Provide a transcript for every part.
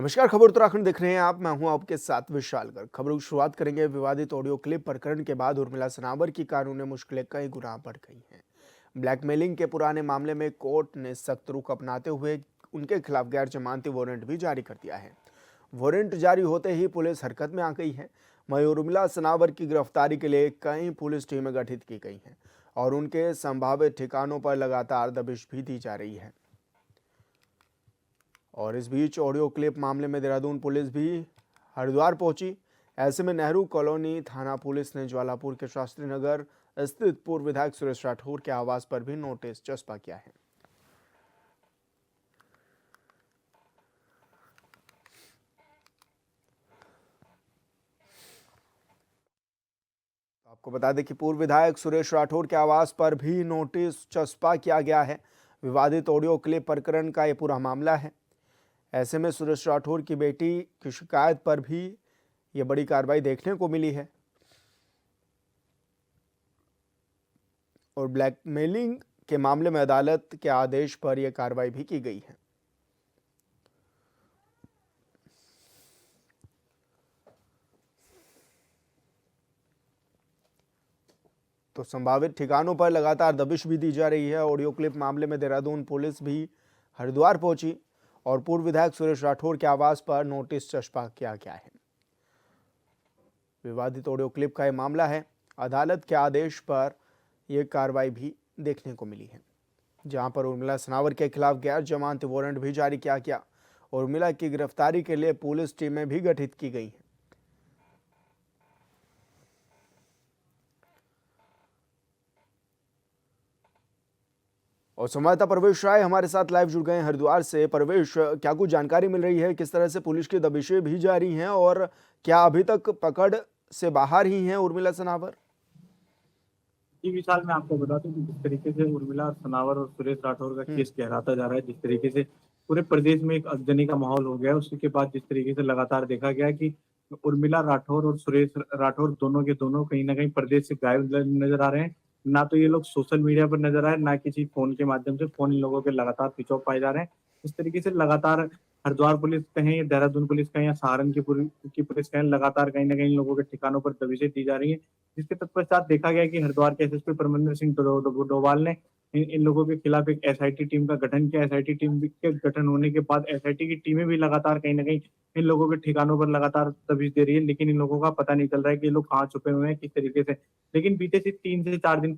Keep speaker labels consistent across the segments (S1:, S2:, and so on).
S1: नमस्कार, खबर उत्तराखंड देख रहे हैं आप। मैं हूं आपके साथ विशाल गर्ग। खबरों की शुरुआत करेंगे विवादित ऑडियो क्लिप प्रकरण के बाद उर्मिला सनावर की कानूनी मुश्किलें कई गुना बढ़ गई हैं। ब्लैकमेलिंग के पुराने मामले में कोर्ट ने सख्त रुख अपनाते हुए उनके खिलाफ गैर जमानती वारंट भी जारी कर दिया है। वारंट जारी होते ही पुलिस हरकत में आ गई है। वहीं उर्मिला सनावर की गिरफ्तारी के लिए कई पुलिस टीमें गठित की गई हैं और उनके संभावित ठिकानों पर लगातार दबिश भी दी जा रही है। और इस बीच ऑडियो क्लिप मामले में देहरादून पुलिस भी हरिद्वार पहुंची। ऐसे में नेहरू कॉलोनी थाना पुलिस ने ज्वालापुर के शास्त्री नगर स्थित पूर्व विधायक सुरेश राठौर के आवास पर भी नोटिस चस्पा किया है। आपको बता दें कि पूर्व विधायक सुरेश राठौर के आवास पर भी नोटिस चस्पा किया गया है। विवादित ऑडियो क्लिप प्रकरण का ये पूरा मामला है। ऐसे में सुरेश राठौर की बेटी की शिकायत पर भी ये बड़ी कार्रवाई देखने को मिली है और ब्लैकमेलिंग के मामले में अदालत के आदेश पर यह कार्रवाई भी की गई है। तो संभावित ठिकानों पर लगातार दबिश भी दी जा रही है। ऑडियो क्लिप मामले में देहरादून पुलिस भी हरिद्वार पहुंची और पूर्व विधायक सुरेश राठौर के आवास पर नोटिस चस्पा किया गया है। विवादित ऑडियो क्लिप का यह मामला है। अदालत के आदेश पर यह कार्रवाई भी देखने को मिली है, जहां पर उर्मिला सनावर के खिलाफ गैर जमानती वारंट भी जारी किया गया। उर्मिला की गिरफ्तारी के लिए पुलिस टीमें भी गठित की गई हैं। और संवाददाता परवेश राय हमारे साथ लाइव जुड़ गए हैं हरिद्वार से। परवेश, क्या कुछ जानकारी मिल रही है, किस तरह से पुलिस की दबिशें भी जारी हैं और क्या अभी तक पकड़ से बाहर ही हैं उर्मिला सनावर?
S2: जी विशाल, मैं आपको बता दूं कि जिस तरीके से उर्मिला सनावर और सुरेश राठौर का केस गहराता जा रहा है, जिस तरीके से पूरे प्रदेश में एक अगजनी का माहौल हो गया है, उसी के बाद जिस तरीके से लगातार देखा गया है कि उर्मिला राठौर और सुरेश राठौर दोनों के दोनों कहीं ना कहीं प्रदेश से गायब नजर आ रहे हैं। ना तो ये लोग सोशल मीडिया पर नजर आए, ना किसी फोन के माध्यम से। फोन इन लोगों के लगातार स्विच ऑफ पाए जा रहे हैं। इस तरीके से लगातार हरिद्वार पुलिस कहें या देहरादून पुलिस कहें या सहारनपुर की पुलिस कहें, लगातार कहीं ना कहीं इन लोगों के ठिकानों पर दबिशें दी जा रही है। जिसके तत्पश्चात देखा गया कि हरिद्वार के एसएसपी परमिंदर सिंह डोभाल ने इन लोगों के खिलाफ एक एसआईटी टीम का गठन किया। एसआईटी टीम के गठन होने के बाद एसआईटी की टीमें भी लगातार कहीं ना कहीं इन लोगों के ठिकानों पर लगातार दबिश दे रही है, लेकिन इन लोगों का पता नहीं चल रहा है कि ये लोग कहाँ छुपे हुए हैं, किस तरीके से। लेकिन बीते 3-4 दिन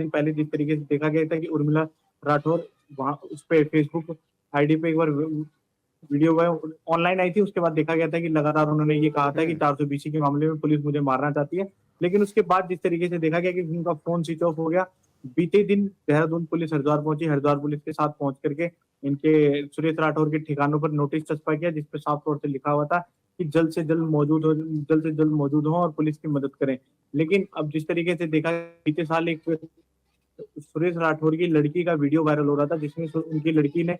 S2: पहले जिस तरीके से देखा गया था कि उर्मिला राठौर वहां उस पे फेसबुक आईडी पे एक बार वीडियो ऑनलाइन आई थी, उसके बाद देखा गया था कि लगातार उन्होंने ये कहा था कि 420 के मामले में पुलिस मुझे मारना चाहती है। लेकिन उसके बाद जिस तरीके से देखा गया कि उनका फोन स्विच ऑफ हो गया। बीते दिन देहरादून पुलिस हरिद्वार पहुंची। हरिद्वार पुलिस के साथ पहुंच करके इनके सुरेश राठौर के ठिकानों पर नोटिस चस्पा किया, जिसपे साफ तौर से लिखा हुआ था कि जल्द से जल्द मौजूद हो और पुलिस की मदद करें। लेकिन अब जिस तरीके से देखा, बीते साल एक सुरेश राठौर की लड़की का वीडियो वायरल हो रहा था, जिसमें उनकी लड़की ने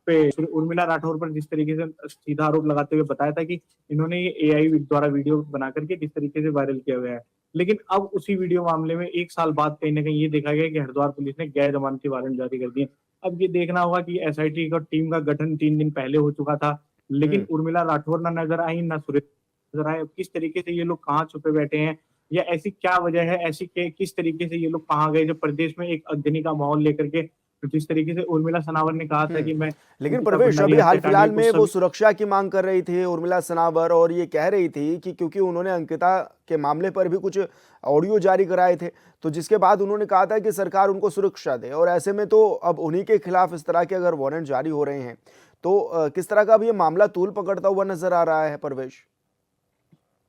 S2: पे उर्मिला राठौर पर जिस तरीके से सीधा आरोप लगाते हुए बताया था कि इन्होंने ये एआई द्वारा वीडियो बना करके जिस तरीके से वायरल किया गया है। लेकिन अब उसी वीडियो मामले में 1 साल बाद कहीं ना कहीं ये देखा गया कि हरिद्वार पुलिस ने गैर जमानती वारंट जारी कर दिए। अब ये देखना होगा कि एसआईटी का टीम का गठन 3 दिन पहले हो चुका था, लेकिन उर्मिला राठौर ना नजर आई, ना सुरेश नजर आए। किस तरीके से ये लोग कहाँ छुपे बैठे हैं, या ऐसी क्या वजह है, ऐसी किस तरीके से ये लोग कहाँ गए, जब प्रदेश में एक अगजनी का माहौल लेकर के जिस तरीके से उर्मिला सनावर ने कहा था कि मैं
S1: लेकिन
S2: अंकिता
S1: प्रवेश,
S2: भंडारी
S1: अभी हाल
S2: हत्याकांड
S1: फिलहाल
S2: में
S1: में
S2: उस
S1: वो
S2: समय
S1: सुरक्षा की मांग कर रही थी उर्मिला सनावर और ये कह रही थी कि क्योंकि उन्होंने अंकिता के मामले पर भी कुछ ऑडियो जारी कराए थे, तो जिसके बाद उन्होंने कहा था कि सरकार उनको सुरक्षा दे। और ऐसे में तो अब उन्हीं के खिलाफ इस तरह के अगर वारंट जारी हो रहे हैं तो किस तरह का अब ये मामला तूल पकड़ता हुआ नजर आ रहा है परवेश?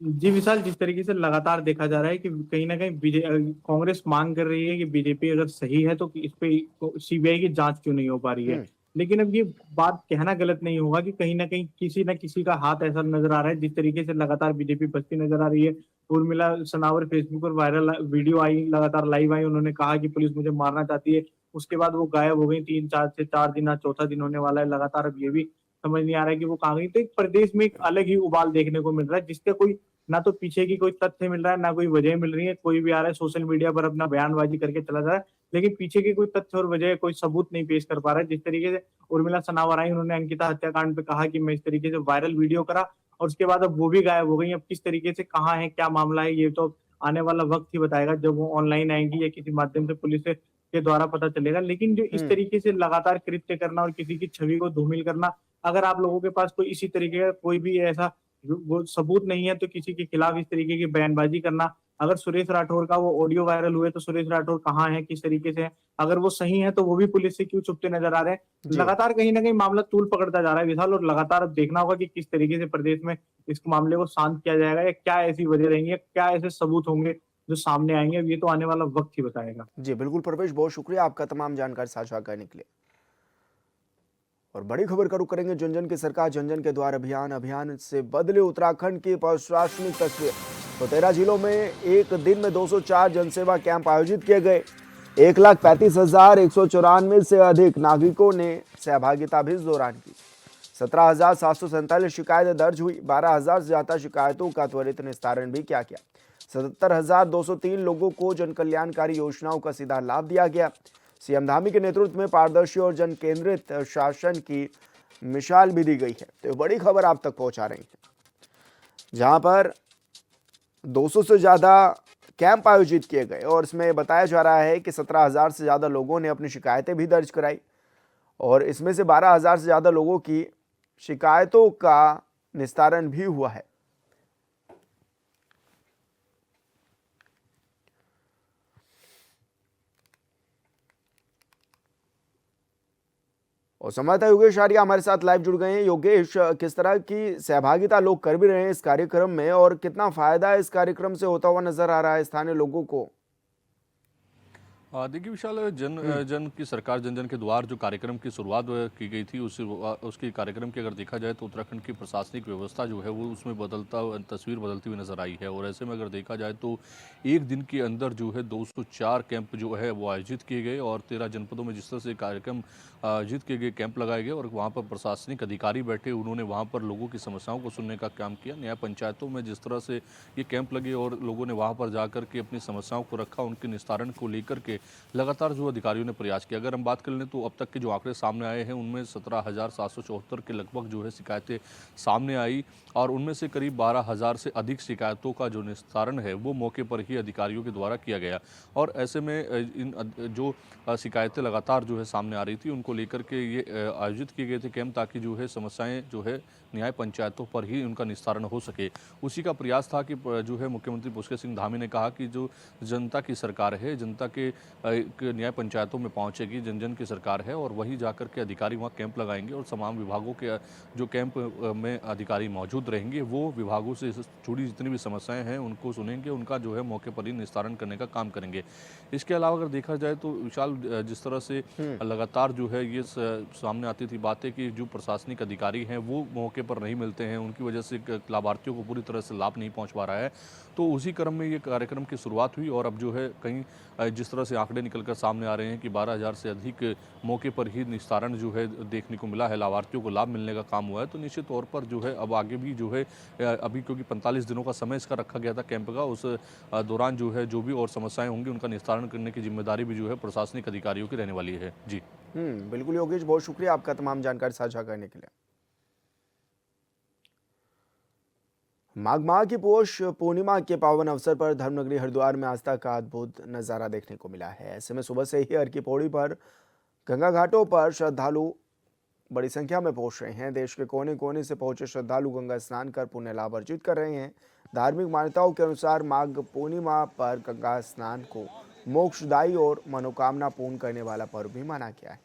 S2: जी विशाल, जिस तरीके से लगातार देखा जा रहा है कि कहीं ना कहीं कांग्रेस मांग कर रही है कि बीजेपी अगर सही है तो इस पे सीबीआई की जांच क्यों नहीं हो पा रही है। लेकिन अब ये बात कहना गलत नहीं होगा कि कहीं ना किसी का हाथ ऐसा नजर आ रहा है। जिस तरीके से लगातार बीजेपी बचती नजर आ रही है। उर्मिला सनावर फेसबुक पर वायरल वीडियो आई, लगातार लाइव आई, उन्होंने कहा कि पुलिस मुझे मारना चाहती है। उसके बाद वो गायब हो गई। 3 4 से 4 दिन, आज चौथा दिन होने वाला है। लगातार अब ये भी समझ नहीं आ रहा है कि वो कहाँ गई। तो एक प्रदेश में एक अलग ही उबाल देखने को मिल रहा है, जिसका कोई ना तो पीछे की कोई तथ्य मिल रहा है, ना कोई वजह मिल रही है। कोई भी आ रहा है सोशल मीडिया पर अपना बयानबाजी करके चला जा रहा है। लेकिन पीछे के कोई तथ्य और वजह कोई सबूत नहीं पेश कर पा रहा है। जिस तरीके से उर्मिला सनावर आई, उन्होंने अंकिता हत्याकांड पे कहा कि मैं इस तरीके से वायरल वीडियो करा, और उसके बाद अब वो भी गायब हो गई। अब किस तरीके से कहाँ है, क्या मामला है, ये तो आने वाला वक्त ही बताएगा, जब वो ऑनलाइन आएंगी या किसी माध्यम से पुलिस के द्वारा पता चलेगा। लेकिन जो इस
S1: हम्म।
S2: तरीके से लगातार कृत्य करना और किसी की छवि को धूमिल करना, अगर आप लोगों के पास कोई इसी तरीके का कोई भी ऐसा वो सबूत नहीं है, तो किसी के खिलाफ इस तरीके की बयानबाजी करना, अगर सुरेश राठौर का वो ऑडियो वायरल हुए तो सुरेश राठौर कहाँ है, किस तरीके से है, अगर वो सही है तो वो भी पुलिस से क्यों छुपते नजर आ रहे हैं।
S1: जी।
S2: लगातार कहीं ना कहीं मामला तूल पकड़ता जा रहा है विशाल, और लगातार अब देखना होगा कि किस तरीके से प्रदेश में इस मामले को शांत किया जाएगा, या क्या ऐसी वजह रहेंगी, या क्या ऐसे सबूत होंगे जो सामने आएंगे। अब ये तो आने वाला वक्त ही बताएगा।
S1: जी बिल्कुल प्रवेश, बहुत शुक्रिया आपका तमाम जानकारी साझा करने के लिए। और बड़ी खबर का रुख करेंगे जन जन की सरकार जन जन के द्वार अभियान। अभियान से बदले उत्तराखंड की प्रशासनिक तस्वीर। तो 13 जिलों में एक दिन में 204 जनसेवा कैंप आयोजित किए गए। 1,35,194 से अधिक नागरिकों ने सहभागिता भी इस दौरान की। 17,747 शिकायतें दर्ज हुई। 12,000 से ज्यादा शिकायतों का त्वरित निस्तारण भी किया गया। 77,203 लोगों को जन कल्याणकारी योजनाओं का सीधा लाभ दिया गया। सीएम धामी के नेतृत्व में पारदर्शी और जन केंद्रित शासन की मिसाल भी दी गई है। तो बड़ी खबर आप तक पहुंचा रही है, जहां पर 200 से ज्यादा कैंप आयोजित किए गए और इसमें बताया जा रहा है कि 17,000 से ज्यादा लोगों ने अपनी शिकायतें भी दर्ज कराई, और इसमें से 12,000 से ज्यादा लोगों की शिकायतों का निस्तारण भी हुआ है। और संवाददाता योगेश आर्या हमारे साथ लाइव जुड़ गए हैं। योगेश, किस तरह की सहभागिता लोग कर भी रहे हैं इस कार्यक्रम में, और कितना फायदा इस कार्यक्रम से होता हुआ नजर आ रहा है स्थानीय लोगों को?
S3: देखिए विशाल, जन की सरकार जन जन के द्वार जो कार्यक्रम की शुरुआत की गई थी, उसकी कार्यक्रम की अगर देखा जाए तो उत्तराखंड की प्रशासनिक व्यवस्था जो है वो उसमें तस्वीर बदलती हुई नजर आई है। और ऐसे में अगर देखा जाए तो एक दिन के अंदर जो है 204 कैंप जो है वो आयोजित किए गए, और 13 जनपदों में जिस तरह से कार्यक्रम आयोजित किए गए, कैंप लगाए गए, और वहाँ पर प्रशासनिक अधिकारी बैठे, उन्होंने वहाँ पर लोगों की समस्याओं को सुनने का काम किया। न्याय पंचायतों में जिस तरह से ये कैंप लगे और लोगों ने वहाँ पर जाकर के अपनी समस्याओं को रखा, उनके निस्तारण को लेकर के लगातार जो अधिकारियों ने प्रयास किया। अगर हम बात कर लें तो अब तक के जो आंकड़े सामने आए हैं उनमें 17,774 के लगभग जो है शिकायतें सामने आई, और उनमें से करीब 12,000 से अधिक शिकायतों का जो निस्तारण है वो मौके पर ही अधिकारियों के द्वारा किया गया। और ऐसे में इन जो शिकायतें लगातार जो है सामने आ रही थी, उनको लेकर के ये आयोजित किए गए थे कैंप, ताकि जो है समस्याएं जो है न्याय पंचायतों पर ही उनका निस्तारण हो सके। उसी का प्रयास था कि जो है मुख्यमंत्री पुष्कर सिंह धामी ने कहा कि जो जनता की सरकार है, जनता के न्याय पंचायतों में पहुंचेगी, जन जन की सरकार है, और वहीं जाकर के अधिकारी वहां कैंप लगाएंगे, और तमाम विभागों के जो कैंप में अधिकारी मौजूद रहेंगे वो विभागों से जुड़ी जितनी भी समस्याएं हैं उनको सुनेंगे, उनका जो है मौके पर ही निस्तारण करने का काम करेंगे। इसके अलावा अगर देखा जाए तो विशाल, जिस तरह से लगातार जो है ये सामने आती थी बातें कि जो प्रशासनिक अधिकारी हैं वो मौके पर नहीं मिलते हैं, उनकी वजह से लाभार्थियों को पूरी तरह से लाभ नहीं पहुंच पा रहा है। तो उसी क्रम में ये कार्यक्रम की शुरुआत हुई, और अब जो है कहीं जिस तरह से आंकड़े निकलकर सामने आ रहे हैं कि 12,000 से अधिक मौके पर ही निस्तारण जो है देखने को मिला है, लाभार्थियों को लाभ मिलने का काम हुआ है। तो निश्चित तौर पर जो है अब आगे भी जो है अभी, क्योंकि 45 दिनों का समय इसका रखा गया था कैंप का, उस दौरान जो है जो भी और समस्याएं होंगी उनका निस्तारण करने की जिम्मेदारी भी जो है प्रशासनिक अधिकारियों की रहने वाली है। जी
S1: बिल्कुल योगेश, बहुत शुक्रिया आपका तमाम जानकारी साझा करने के लिए। माघ माह की पौष पूर्णिमा के पावन अवसर पर धर्मनगरी हरिद्वार में आस्था का अद्भुत नजारा देखने को मिला है। ऐसे में सुबह से ही हर की पौड़ी पर गंगा घाटों पर श्रद्धालु बड़ी संख्या में पहुंच रहे हैं। देश के कोने कोने से पहुंचे श्रद्धालु गंगा स्नान कर पुण्य लाभ अर्जित कर रहे हैं। धार्मिक मान्यताओं के अनुसार माघ पूर्णिमा पर गंगा स्नान को मोक्षदायी और मनोकामना पूर्ण करने वाला पर्व भी माना गया है।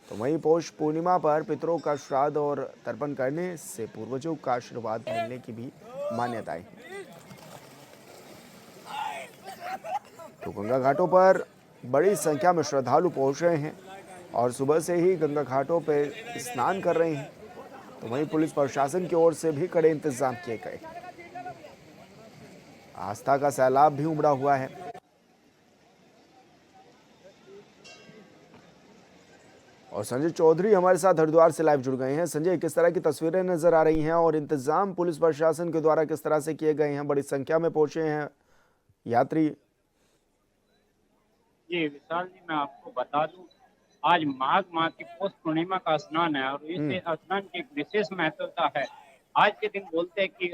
S1: तो वहीं पौष पूर्णिमा पर पितरों का श्राद्ध और तर्पण करने से पूर्वजों का आशीर्वाद मिलने की भी मान्यताएं हैं। तो गंगा घाटों पर बड़ी संख्या में श्रद्धालु पहुंच रहे हैं और सुबह से ही गंगा घाटों पर स्नान कर रहे हैं। तो वहीं पुलिस प्रशासन की ओर से भी कड़े इंतजाम किए गए। आस्था का सैलाब भी उमड़ा हुआ है। और संजय चौधरी हमारे साथ हरिद्वार से लाइव जुड़ गए हैं। संजय, किस तरह की तस्वीरें नजर आ रही हैं और इंतजाम पुलिस प्रशासन के द्वारा किस तरह से किए गए हैं? बड़ी संख्या में पहुंचे हैं यात्री।
S4: जी विशाल जी, मैं आपको बता दूं, आज माघ माह की पौष पूर्णिमा का स्नान है और इस
S1: हम्म।
S4: स्नान की एक विशेष महत्वता है। आज के दिन बोलते हैं कि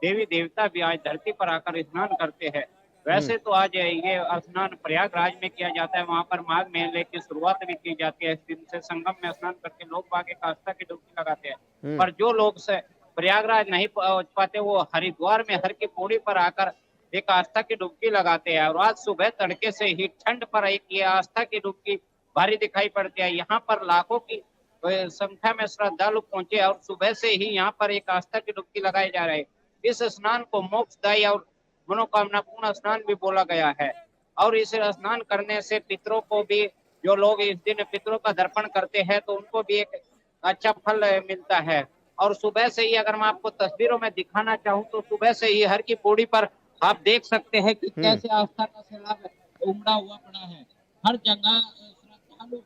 S4: देवी देवता भी आज धरती पर आकर स्नान करते हैं।
S1: हम्म।
S4: वैसे तो आज ये स्नान प्रयागराज में किया जाता है, वहां पर माघ मेले की शुरुआत भी की जाती है। इस दिन से संगम में स्नान करके लोग बाग एक आस्था की डुबकी लगाते हैं।
S1: हम्म।
S4: पर जो लोग से प्रयागराज नहीं पहुंच पाते, वो हरिद्वार में हर की पौड़ी पर आकर एक आस्था की डुबकी लगाते हैं। और आज सुबह तड़के से ही ठंड पर एक ये आस्था की डुबकी भारी दिखाई पड़ती है। यहाँ पर लाखों की संख्या में श्रद्धालु पहुंचे और सुबह से ही यहाँ पर एक आस्था की डुबकी लगाई जा रही है। इस स्नान को मोक्षदायी और मनोकामना पूर्ण स्नान भी बोला गया है। और इस स्नान करने से पितरों को भी, जो लोग इस दिन पितरों का दर्पण करते हैं, तो उनको भी एक अच्छा फल मिलता है। और सुबह से ही अगर मैं आपको तस्वीरों में दिखाना चाहूँ तो सुबह से ही हर की पौड़ी पर आप देख सकते हैं कि
S1: हम्म।
S4: कैसे आस्था का सैलाब उमड़ा हुआ पड़ा है। हर जगह श्रद्धालु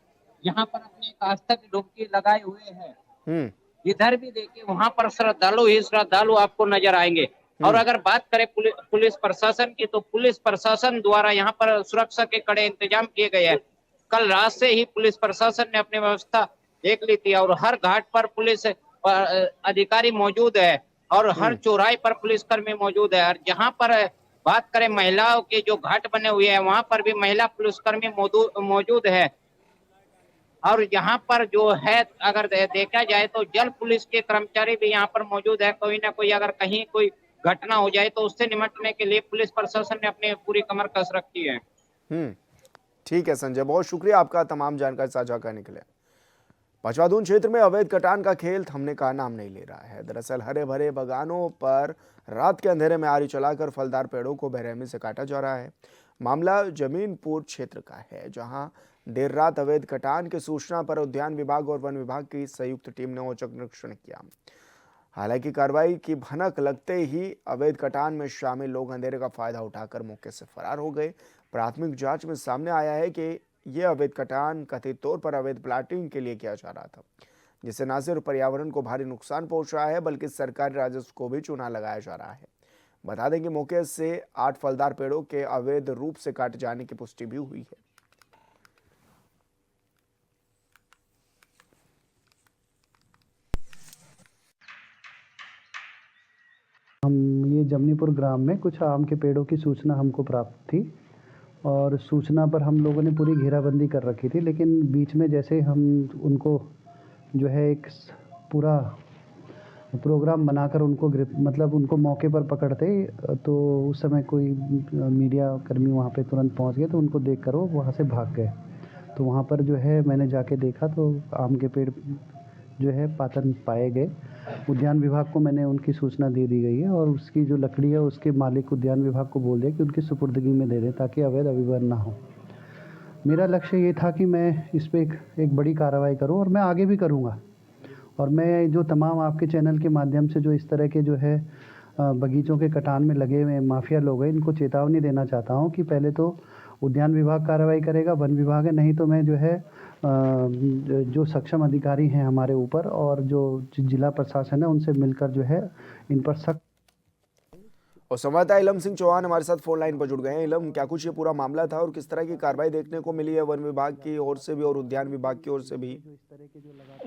S4: यहाँ पर अपनी एक आस्था की डुबकी लगाए हुए हैं।
S1: हम्म।
S4: इधर भी देखिए, वहां पर श्रद्धालु ही श्रद्धालु आपको नजर आएंगे। और अगर बात करें पुलिस प्रशासन की, तो पुलिस प्रशासन द्वारा यहाँ पर सुरक्षा के कड़े इंतजाम किए गए हैं। कल रात से ही पुलिस प्रशासन ने अपनी व्यवस्था देख ली थी और हर घाट पर पुलिस अधिकारी मौजूद है और हर चौराहे पर पुलिसकर्मी मौजूद है। और जहाँ पर बात करें महिलाओं के जो घाट बने हुए हैं, वहां पर भी महिला पुलिसकर्मी मौजूद है। और यहाँ पर जो है, अगर देखा जाए तो जल पुलिस के कर्मचारी भी यहाँ पर मौजूद है। कोई ना कोई अगर कहीं कोई घटना हो जाए तो उससे निपटने के लिए पुलिस प्रशासन ने अपनी पूरी कमर कस रखी है।
S1: ठीक है संजय, बहुत शुक्रिया आपका तमाम जानकारी साझा करने के लिए। पचवादून क्षेत्र में अवैध कटान का खेल थमने का नाम नहीं ले रहा है। दरअसल हरे भरे बागानों पर रात के अंधेरे में आरी चलाकर फलदार पेड़ों को बेरहमी से काटा जा रहा है। मामला जमीनपुर क्षेत्र का है, जहां देर रात अवैध कटान की सूचना पर उद्यान विभाग और वन विभाग की संयुक्त टीम ने औचक निरीक्षण किया। हालांकि कार्रवाई की भनक लगते ही अवैध कटान में शामिल लोग अंधेरे का फायदा उठाकर मौके से फरार हो गए। प्राथमिक जांच में सामने आया है कि यह अवैध कटान कथित तौर पर अवैध प्लाटिंग के लिए किया जा रहा था, जिससे न सिर्फ पर्यावरण को भारी नुकसान पहुंच रहा है, बल्कि सरकारी राजस्व को भी चूना लगाया जा रहा है। बता दें कि मौके से 8 फलदार पेड़ों के अवैध रूप से काटे जाने की पुष्टि भी हुई है।
S5: हम ये जमनीपुर ग्राम में कुछ आम के पेड़ों की सूचना हमको प्राप्त थी और सूचना पर हम लोगों ने पूरी घेराबंदी कर रखी थी। लेकिन बीच में जैसे हम उनको जो है एक पूरा प्रोग्राम बनाकर उनको मतलब उनको मौके पर पकड़ते, तो उस समय कोई मीडिया कर्मी वहाँ पे तुरंत पहुँच गए, तो उनको देखकर वो वहाँ से भाग गए। तो वहाँ पर जो है मैंने जाके देखा तो आम के पेड़ जो है पातन पाए गए। उद्यान विभाग को मैंने उनकी सूचना दे दी गई है और उसकी जो लकड़ी है उसके मालिक उद्यान विभाग को बोल दिया कि उनकी सुपुर्दगी में दे दें ताकि अवैध अभिवन ना हो। मेरा लक्ष्य ये था कि मैं इस पर एक बड़ी कार्रवाई करूं और मैं आगे भी करूंगा। और मैं जो तमाम आपके चैनल के माध्यम से जो इस तरह के जो है बगीचों के कटान में लगे हुए माफिया लोग हैं, इनको चेतावनी देना चाहता हूं कि पहले तो उद्यान विभाग कार्रवाई करेगा, वन विभाग है, नहीं तो मैं जो है जो सक्षम अधिकारी हैं हमारे ऊपर और जो जिला प्रशासन है उनसे मिलकर जो है इन पर सख्त।
S1: और संवाददाता इलम सिंह चौहान हमारे साथ फोन लाइन पर जुड़ गए हैं। इलम, क्या कुछ ये पूरा मामला था और किस तरह की कार्रवाई देखने को मिली है वन विभाग की ओर से भी और उद्यान विभाग की ओर से भी?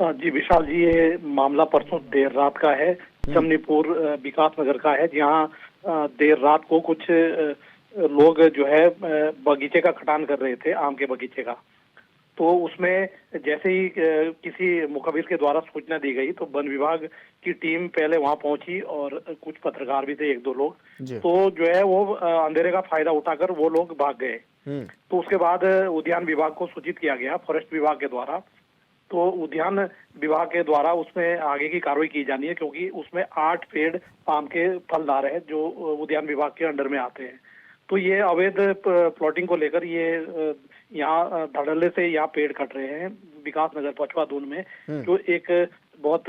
S6: जी विशाल जी, ये मामला परसों देर रात का है, जमनीपुर विकास नगर का है, जहाँ देर रात को कुछ लोग जो है बगीचे का कटान कर रहे थे, आम के बगीचे का। तो उसमें जैसे ही किसी मुखबिर के द्वारा सूचना दी गई तो वन विभाग की टीम पहले वहां पहुंची और कुछ पत्रकार भी थे, 1-2 लोग। तो जो है वो अंधेरे का फायदा उठाकर वो लोग भाग गए। तो उसके बाद उद्यान विभाग को सूचित किया गया फॉरेस्ट विभाग के द्वारा। तो उद्यान विभाग के द्वारा उसमें आगे की कार्रवाई की जानी है, क्योंकि उसमें 8 पेड़ आम के फलदार है जो उद्यान विभाग के अंडर में आते हैं। तो ये अवैध प्लॉटिंग को लेकर ये यहाँ धड़ल्ले से यहाँ पेड़ कट रहे हैं विकास नगर पचवादून में, जो एक बहुत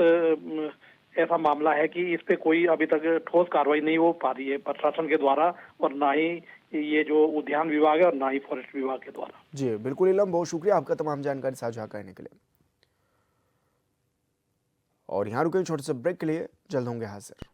S6: ऐसा मामला है कि इस पे कोई अभी तक ठोस कार्रवाई नहीं हो पा रही है प्रशासन के द्वारा, और ना ही ये जो उद्यान विभाग है और ना ही फॉरेस्ट विभाग के द्वारा।
S1: जी बिल्कुल इलम, बहुत शुक्रिया आपका तमाम जानकारी साझा करने के लिए। और यहाँ रुके छोटे से ब्रेक के लिए, जल्द होंगे हाजिर।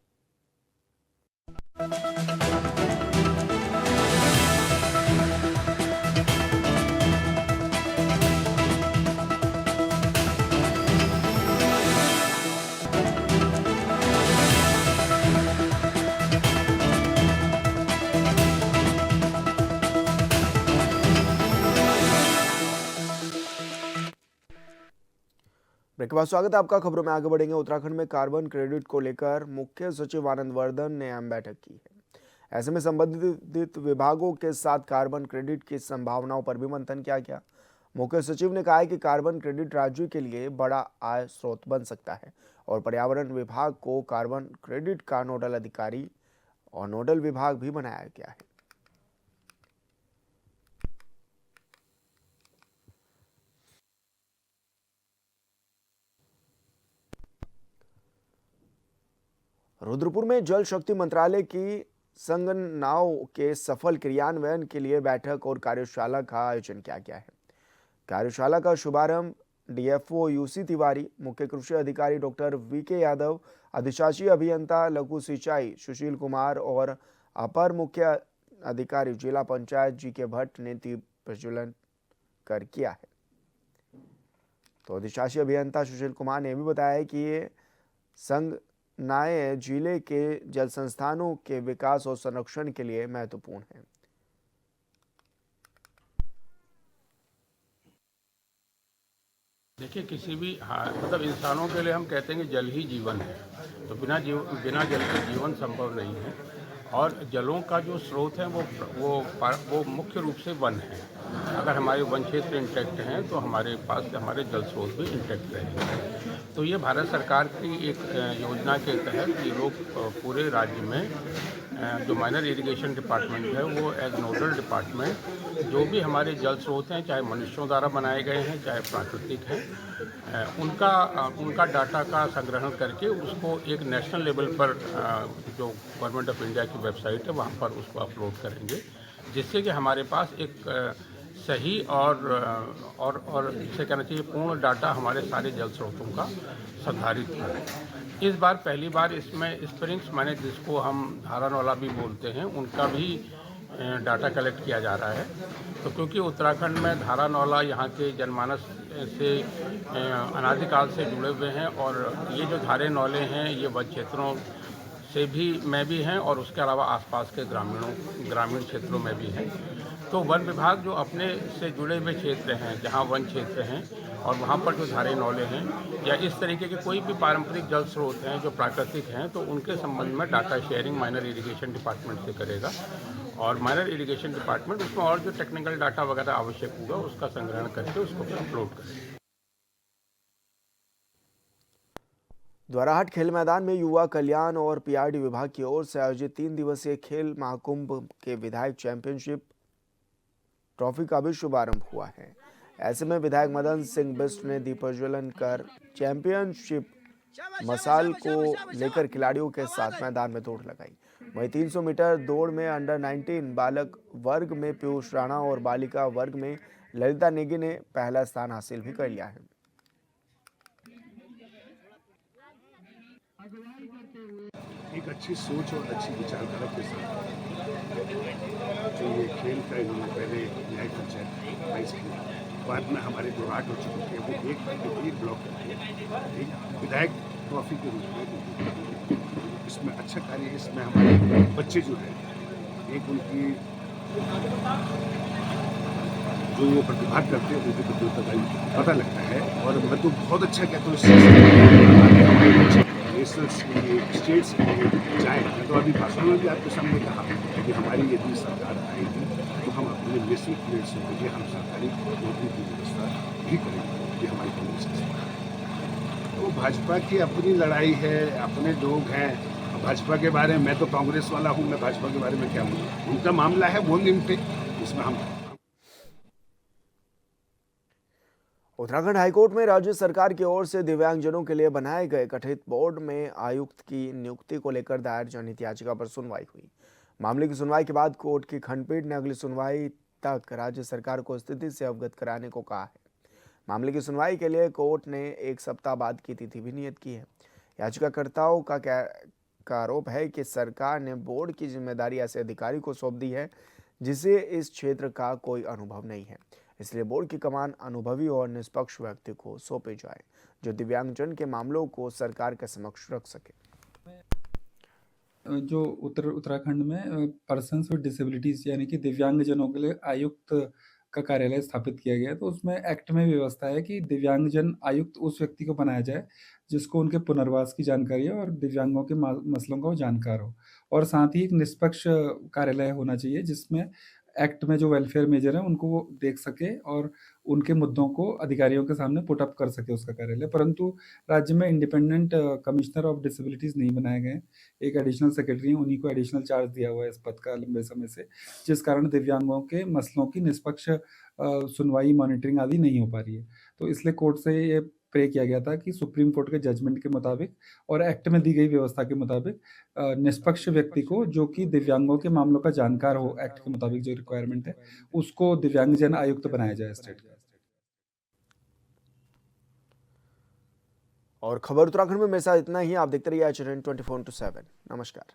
S1: ब्रेक के बाद स्वागत है आपका। खबरों में आगे बढ़ेंगे। उत्तराखंड में कार्बन क्रेडिट को लेकर मुख्य सचिव आनंद वर्धन ने अहम बैठक की है। ऐसे में संबंधित विभागों के साथ कार्बन क्रेडिट की संभावनाओं पर भी मंथन किया गया। मुख्य सचिव ने कहा है कि कार्बन क्रेडिट राज्य के लिए बड़ा आय स्रोत बन सकता है और पर्यावरण विभाग को कार्बन क्रेडिट का नोडल अधिकारी और नोडल विभाग भी बनाया गया है। रुद्रपुर में जल शक्ति मंत्रालय की संगनाओं के सफल क्रियान्वयन के लिए बैठक और कार्यशाला का आयोजन किया गया है। कार्यशाला का शुभारंभ डीएफओ यूसी तिवारी, मुख्य कृषि अधिकारी डॉक्टर वीके यादव, अधिशासी अभियंता लघु सिंचाई सुशील कुमार और अपर मुख्य अधिकारी जिला पंचायत जीके भट्ट ने दीप प्रज्वलन कर किया है। तो अधिशासी अभियंता सुशील कुमार ने भी बताया कि ये संगनाएं जिले के जल संस्थानों के विकास और संरक्षण के लिए महत्वपूर्ण है।
S7: देखिए, किसी भी मतलब इंसानों के लिए हम कहते हैं कि जल ही जीवन है, तो बिना जल के जीवन संभव नहीं है। और जलों का जो स्रोत है वो मुख्य रूप से वन है। अगर हमारे वन क्षेत्र इंटैक्ट हैं तो हमारे पास हमारे जल स्रोत भी इंटैक्ट रहेंगे। तो ये भारत सरकार की एक योजना के तहत ये लोग पूरे राज्य में जो माइनर इरिगेशन डिपार्टमेंट है वो एज नोडल डिपार्टमेंट जो भी हमारे जल स्रोत हैं, चाहे मनुष्यों द्वारा बनाए गए हैं चाहे प्राकृतिक हैं, उनका डाटा का संग्रहण करके उसको एक नेशनल लेवल पर जो गवर्नमेंट ऑफ इंडिया की वेबसाइट है वहाँ पर उसको अपलोड करेंगे, जिससे कि हमारे पास एक सही और जिसे कहना चाहिए पूर्ण डाटा हमारे सारे जल स्रोतों का संधारित हो। इस बार पहली बार इसमें स्प्रिंग्स माने जिसको हम धारानौला भी बोलते हैं उनका भी डाटा कलेक्ट किया जा रहा है। तो क्योंकि उत्तराखंड में धारानौला यहाँ के जनमानस से अनादिकाल से जुड़े हुए हैं और ये जो धारे नौले हैं ये वन क्षेत्रों से भी हैं और उसके अलावा आसपास के ग्रामीण क्षेत्रों में भी हैं। तो वन विभाग जो अपने से जुड़े हुए क्षेत्र हैं जहाँ वन क्षेत्र हैं और वहाँ पर जो धारे नौले हैं या इस तरीके के कोई भी पारंपरिक जल स्रोत हैं जो प्राकृतिक हैं तो उनके संबंध में data sharing minor irrigation department से करेगा और माइनर इरिगेशन डिपार्टमेंट उसमें और जो टेक्निकल डाटा वगैरह आवश्यक होगा उसका संग्रहण करके उसको अपलोड करेगा।
S1: द्वाराहाट खेल मैदान में युवा कल्याण और पीआरडी विभाग की ओर से आयोजित 3 दिवसीय खेल महाकुंभ के विधायक चैंपियनशिप ट्रॉफी का भी शुभारंभ हुआ है। ऐसे में विधायक मदन सिंह बिष्ट ने दीप प्रज्वलन कर चैंपियनशिप मसाल को लेकर खिलाड़ियों के साथ मैदान में दौड़ लगाई। वहीं 300 मीटर दौड़ में अंडर 19 बालक वर्ग में पीयूष राणा और बालिका वर्ग में ललिता नेगी ने पहला स्थान हासिल भी कर लिया है।
S8: एक अच्छी सोच और अच्छी विचारधारा के साथ जो ये खेल का इन्होंने पहले न्याय पंचायत 22 किया, बाद में हमारे जो 8 हो चुके थे वो एक ब्लॉक करके एक विधायक ट्रॉफी के रूप में इसमें अच्छा कार्य। इसमें हमारे बच्चे जो हैं एक उनकी जो वो प्रतिभा करते हैं उनकी प्रतिभा का पता लगता है और मैं तो बहुत अच्छा कहता हूँ इस नेशनल्स के लिए स्टेट्स के लिए जाएँ। मैं तो अभी भाषण में भी आपके सामने कहा कि हमारी यदि सरकार आएगी तो हम अपने नेशनल प्लेयर से होकर हम सरकारी नौकरी की व्यवस्था भी करेंगे। ये हमारी कांग्रेस की सरकार है। तो भाजपा की अपनी लड़ाई है, अपने लोग हैं। भाजपा के बारे में मैं तो कांग्रेस वाला हूँ, मैं भाजपा के बारे में क्या बोलूँ, उनका मामला है, वो निपटे, इसमें हम।
S1: उत्तराखंड हाईकोर्ट में राज्य सरकार की ओर से दिव्यांगजनों के लिए बनाए गए गठित बोर्ड में आयुक्त की नियुक्ति को लेकर दायर जनहित याचिका पर सुनवाई हुई। मामले की सुनवाई के बाद कोर्ट की खंडपीठ ने अगली सुनवाई तक राज्य सरकार को स्थिति से अवगत कराने को कहा है। मामले की सुनवाई के लिए कोर्ट ने 1 सप्ताह बाद की तिथि भी नियत की है। याचिकाकर्ताओं का आरोप है कि सरकार ने बोर्ड की जिम्मेदारी ऐसे अधिकारी को सौंप दी है जिसे इस क्षेत्र का कोई अनुभव नहीं है, इसलिए बोर्ड की कमान अनुभवी और निष्पक्ष व्यक्ति को सौंपे जाए जो दिव्यांगजन के मामलों को सरकार के समक्ष रख सके।
S9: जो उत्तराखंड में पर्सन्स विद डिसेबिलिटीज यानी कि दिव्यांगजनों के लिए आयुक्त का कार्यालय स्थापित किया गया है, तो उसमें एक्ट में व्यवस्था है कि दिव्यांगजन आयुक्त उस व्यक्ति को बनाया जाए जिसको उनके पुनर्वास की जानकारी हो और दिव्यांगों के मसलों का वो जानकार हो। और साथ ही एक निष्पक्ष कार्यालय होना चाहिए जिसमें एक्ट में जो वेलफेयर मेजर हैं उनको वो देख सके और उनके मुद्दों को अधिकारियों के सामने पुट अप कर सके उसका कार्यालय। परंतु राज्य में इंडिपेंडेंट कमिश्नर ऑफ डिसेबिलिटीज़ नहीं बनाए गए हैं। एक एडिशनल सेक्रेटरी हैं, उन्हीं को एडिशनल चार्ज दिया हुआ है इस पद का लंबे समय से, जिस कारण दिव्यांगों के मसलों की निष्पक्ष सुनवाई, मॉनिटरिंग आदि नहीं हो पा रही है। तो इसलिए कोर्ट से ये प्रे किया गया था कि सुप्रीम कोर्ट के जजमेंट के मुताबिक और एक्ट में दी गई व्यवस्था के मुताबिक निष्पक्ष व्यक्ति को जो कि दिव्यांगों के मामलों का जानकार हो, एक्ट के मुताबिक जो रिक्वायरमेंट है, उसको दिव्यांगजन आयुक्त बनाया जाए स्टेट का।
S1: और खबर उत्तराखंड में मेरे साथ इतना ही। आप देखते रहिए HNN 24/7। नमस्कार।